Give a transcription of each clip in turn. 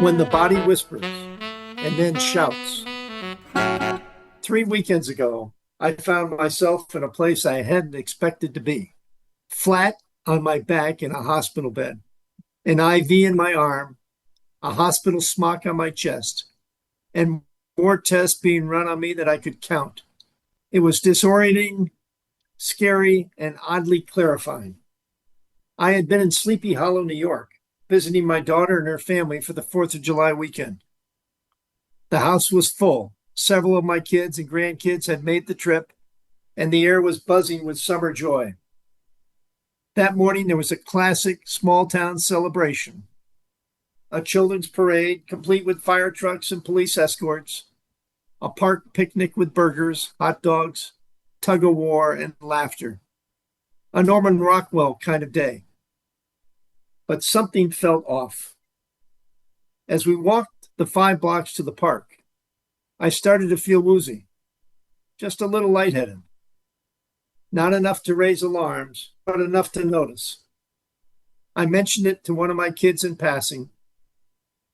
when the body whispers and then shouts. 3 weekends ago, I found myself in a place I hadn't expected to be, flat on my back in a hospital bed, an IV in my arm, a hospital smock on my chest, and more tests being run on me than I could count. It was disorienting, scary, and oddly clarifying. I had been in Sleepy Hollow, New York, visiting my daughter and her family for the 4th of July weekend. The house was full. Several of my kids and grandkids had made the trip, and the air was buzzing with summer joy. That morning, there was a classic small-town celebration. A children's parade, complete with fire trucks and police escorts, a park picnic with burgers, hot dogs, tug-of-war, and laughter. A Norman Rockwell kind of day. But something felt off. As we walked the 5 blocks to the park, I started to feel woozy, just a little lightheaded. Not enough to raise alarms, but enough to notice. I mentioned it to one of my kids in passing.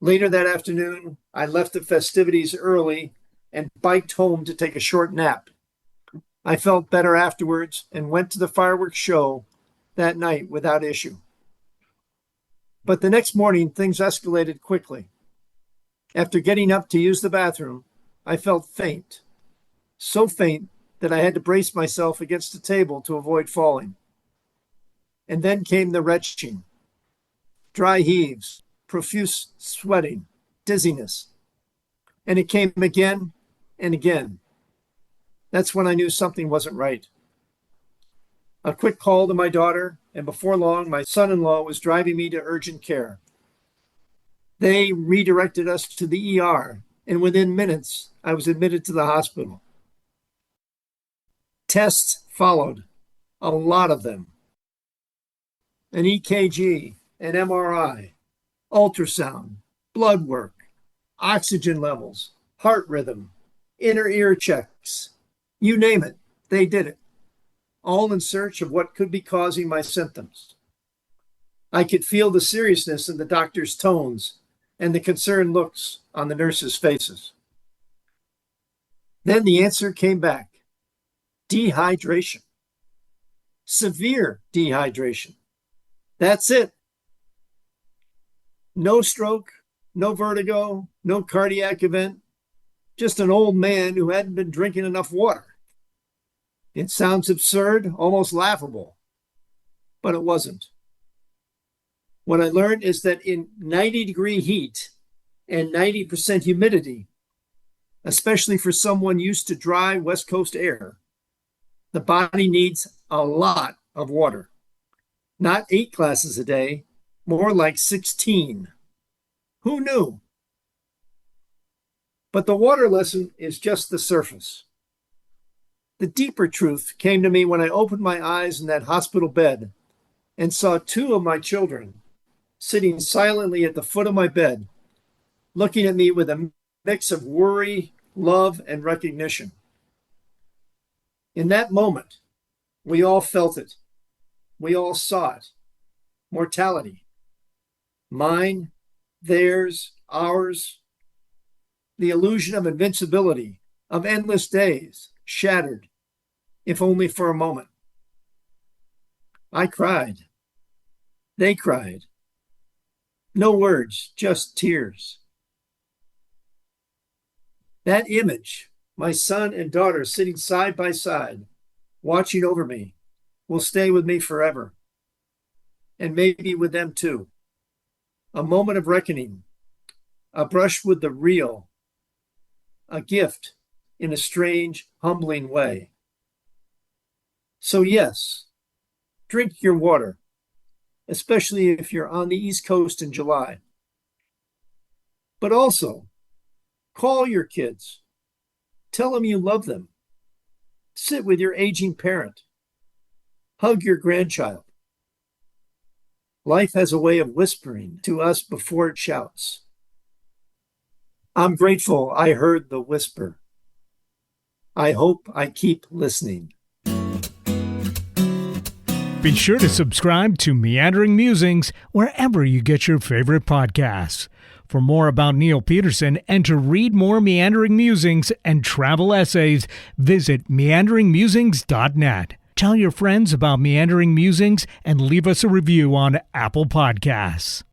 Later that afternoon, I left the festivities early and biked home to take a short nap. I felt better afterwards and went to the fireworks show that night without issue. But the next morning, things escalated quickly. After getting up to use the bathroom, I felt faint, so faint that I had to brace myself against the table to avoid falling. And then came the retching, dry heaves, profuse sweating, dizziness. And it came again and again. That's when I knew something wasn't right. A quick call to my daughter, and before long, my son-in-law was driving me to urgent care. They redirected us to the ER, and within minutes, I was admitted to the hospital. Tests followed, a lot of them. An EKG, an MRI, ultrasound, blood work, oxygen levels, heart rhythm, inner ear checks. You name it, they did it, all in search of what could be causing my symptoms. I could feel the seriousness in the doctor's tones and the concerned looks on the nurses' faces. Then the answer came back. Dehydration. Severe dehydration. That's it. No stroke, no vertigo, no cardiac event, just an old man who hadn't been drinking enough water. It sounds absurd, almost laughable, but it wasn't. What I learned is that in 90-degree heat and 90% humidity, especially for someone used to dry West Coast air, the body needs a lot of water. Not 8 glasses a day, more like 16. Who knew? But the water lesson is just the surface. The deeper truth came to me when I opened my eyes in that hospital bed and saw 2 of my children sitting silently at the foot of my bed, looking at me with a mix of worry, love, and recognition. In that moment, we all felt it. We all saw it. Mortality. Mine, theirs, ours. The illusion of invincibility, of endless days, shattered, if only for a moment. I cried. They cried. No words, just tears. That image, my son and daughter sitting side by side, watching over me, will stay with me forever. And maybe with them too. A moment of reckoning, a brush with the real, a gift in a strange, humbling way. So yes, drink your water, especially if you're on the East Coast in July. But also, call your kids. Tell them you love them. Sit with your aging parent. Hug your grandchild. Life has a way of whispering to us before it shouts. I'm grateful I heard the whisper. I hope I keep listening. Be sure to subscribe to Meandering Musings wherever you get your favorite podcasts. For more about Neil Peterson and to read more Meandering Musings and travel essays, visit meanderingmusings.net. Tell your friends about Meandering Musings and leave us a review on Apple Podcasts.